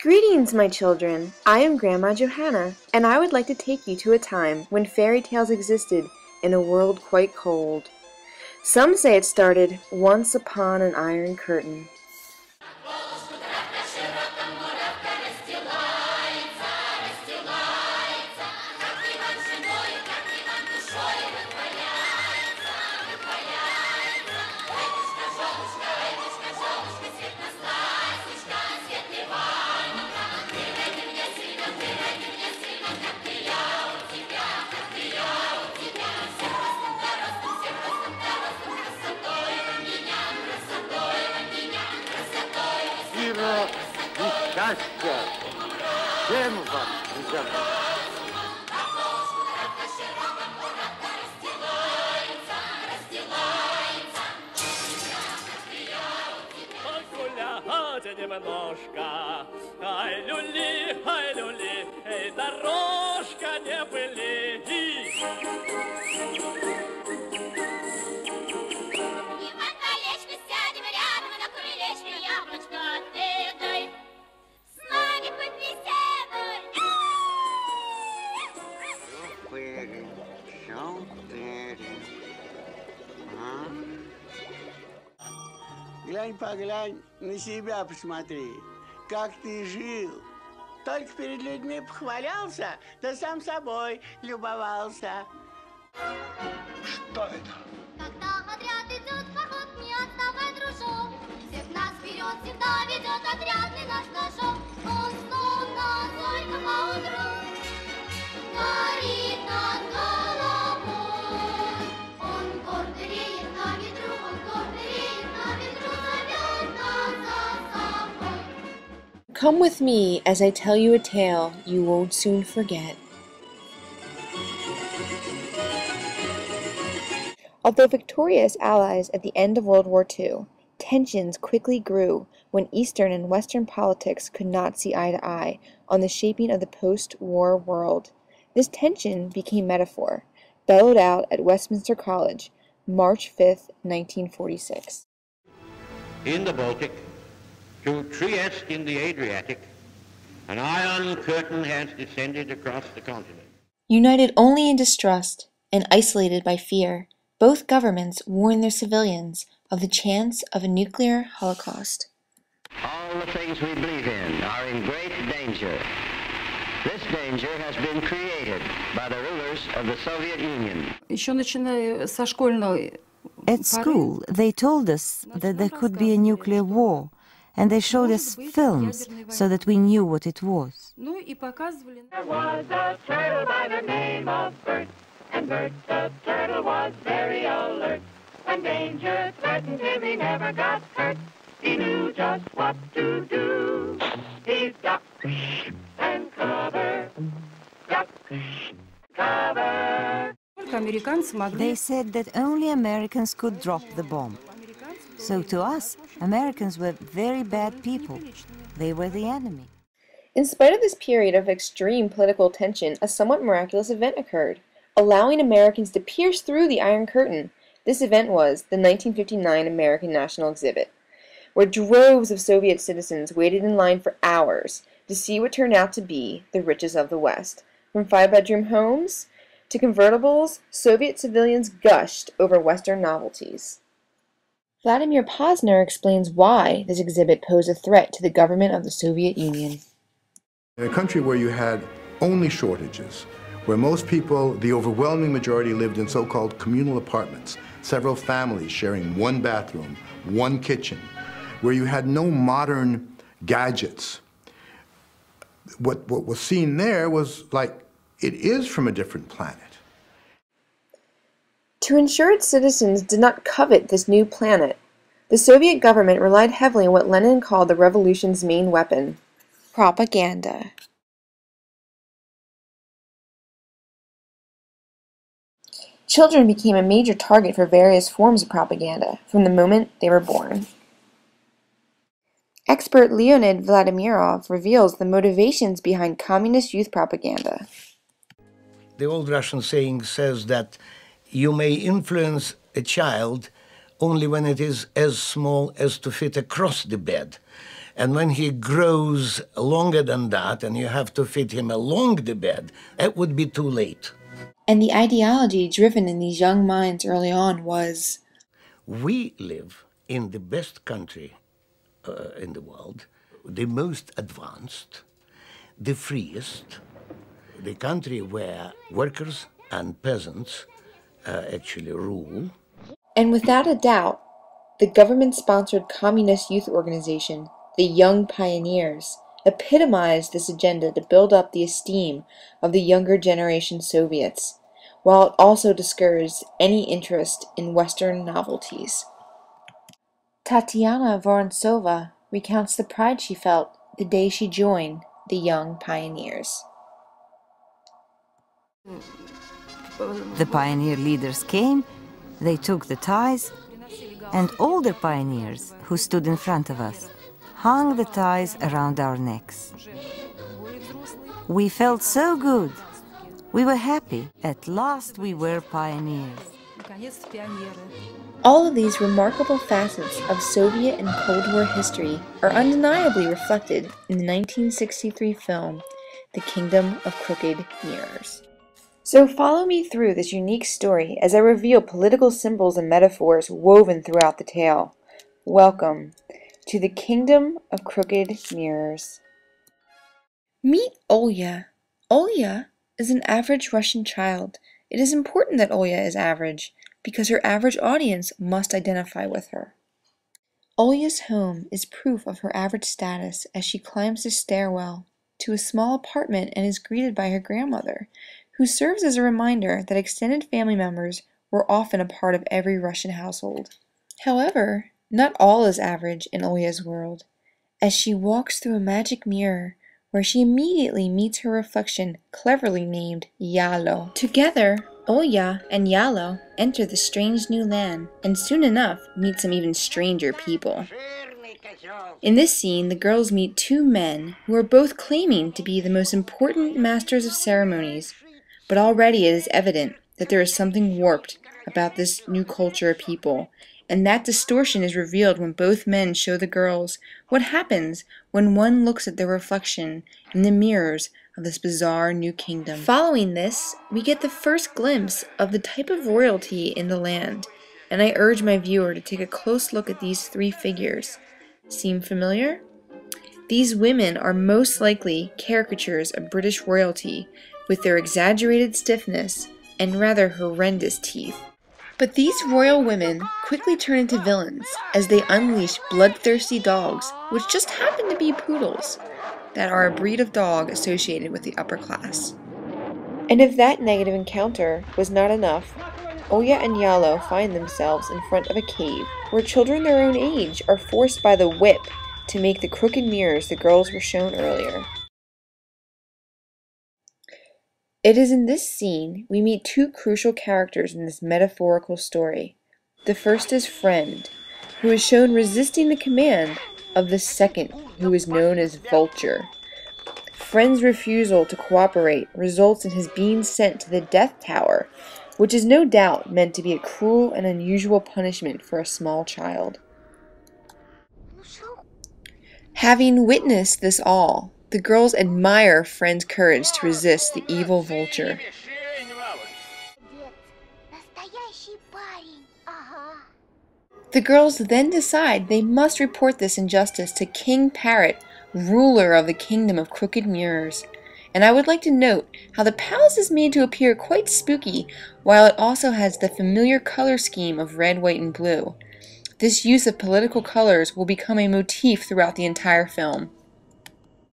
Greetings, my children! I am Grandma Johanna, and I would like to take you to a time when fairy tales existed in a world quite cold. Some say it started once upon an iron curtain. Счастья! Всем вам, друзья мои! Погуляйте немножко, ай, люли, эй, дорожка не пыли. И под колечко сядем рядом, на крылечке яблочко отведай. С нами побеседуй. Глянь, поглянь, на себя посмотри, как ты жил. Только перед людьми похвалялся, да сам собой любовался. Что это? Когда отряд идет в поход, не отставай, дружок. Всех нас вперед всегда ведет отрядный наш флажок. Он словно зорька поутру горит над головой. Он гордо реет на ветру, он гордо реет на ветру, зовет нас за собой. Come with me as I tell you a tale you won't soon forget. Although victorious allies at the end of World War II, tensions quickly grew when Eastern and Western politics could not see eye to eye on the shaping of the post-war world. This tension became metaphor, bellowed out at Westminster College, March 5, 1946. In the Baltic, to Trieste in the Adriatic, an iron curtain has descended across the continent. United only in distrust and isolated by fear, both governments warn their civilians of the chance of a nuclear holocaust. All the things we believe in are in great danger. This danger has been created by the rulers of the Soviet Union. Еще начиная со школьной At school, they told us that there could be a nuclear war, and they showed us films so that we knew what it was. Ну и показывали. There was a turtle by the name of Bert, and Bert the turtle was very alert. When danger threatened him, he never got hurt. He knew just what to do. He'd duck and cover, duck, cover. Только американцы могли. They said that only Americans could drop the bomb. So to us, Americans were very bad people. They were the enemy. In spite of this period of extreme political tension, a somewhat miraculous event occurred, allowing Americans to pierce through the Iron Curtain. This event was the 1959 American National Exhibit, where droves of Soviet citizens waited in line for hours to see what turned out to be the riches of the West. From 5-bedroom homes to convertibles, Soviet civilians gushed over Western novelties. Vladimir Posner explains why this exhibit posed a threat to the government of the Soviet Union. In a country where you had only shortages, where most people, the overwhelming majority, lived in so-called communal apartments, several families sharing one bathroom, one kitchen, where you had no modern gadgets, what was seen there was like it is from a different planet. To ensure its citizens did not covet this new planet, the Soviet government relied heavily on what Lenin called the revolution's main weapon: propaganda. Children became a major target for various forms of propaganda from the moment they were born. Expert Leonid Vladimirov reveals the motivations behind communist youth propaganda. The old Russian saying says that you may influence a child only when it is as small as to fit across the bed. And when he grows longer than that and you have to fit him along the bed, that would be too late. And the ideology driven in these young minds early on was, we live in the best country in the world, the most advanced, the freest, the country where workers and peasants actually rule. And without a doubt, the government-sponsored communist youth organization, the Young Pioneers, epitomized this agenda to build up the esteem of the younger generation Soviets, while it also discouraged any interest in Western novelties. Tatiana Vorontsova recounts the pride she felt the day she joined the Young Pioneers. The pioneer leaders came, they took the ties, and older pioneers who stood in front of us hung the ties around our necks. We felt so good. We were happy. At last we were pioneers. All of these remarkable facets of Soviet and Cold War history are undeniably reflected in the 1963 film, The Kingdom of Crooked Mirrors. So follow me through this unique story as I reveal political symbols and metaphors woven throughout the tale. Welcome to The Kingdom of Crooked Mirrors. Meet Olya. Olya is an average Russian child. It is important that Olya is average, because her average audience must identify with her. Olya's home is proof of her average status as she climbs the stairwell to a small apartment and is greeted by her grandmother, who serves as a reminder that extended family members were often a part of every Russian household. However, not all is average in Olya's world, as she walks through a magic mirror where she immediately meets her reflection, cleverly named Yalo. Together, Olya and Yalo enter the strange new land and soon enough meet some even stranger people. In this scene, the girls meet two men who are both claiming to be the most important masters of ceremonies, but already it is evident that there is something warped about this new culture of people, and that distortion is revealed when both men show the girls what happens when one looks at their reflection in the mirrors of this bizarre new kingdom. Following this, we get the first glimpse of the type of royalty in the land, and I urge my viewer to take a close look at these three figures. Seem familiar? These women are most likely caricatures of British royalty, with their exaggerated stiffness and rather horrendous teeth. But these royal women quickly turn into villains as they unleash bloodthirsty dogs, which just happen to be poodles, that are a breed of dog associated with the upper class. And if that negative encounter was not enough, Olya and Yalo find themselves in front of a cave where children their own age are forced by the whip to make the crooked mirrors the girls were shown earlier. It is in this scene we meet two crucial characters in this metaphorical story. The first is Friend, who is shown resisting the command of the second, who is known as Vulture. Friend's refusal to cooperate results in his being sent to the Death Tower, which is no doubt meant to be a cruel and unusual punishment for a small child. Having witnessed this all, the girls admire Friend's courage to resist the evil Vulture. The girls then decide they must report this injustice to King Parrot, ruler of the Kingdom of Crooked Mirrors. And I would like to note how the palace is made to appear quite spooky, while it also has the familiar color scheme of red, white, and blue. This use of political colors will become a motif throughout the entire film.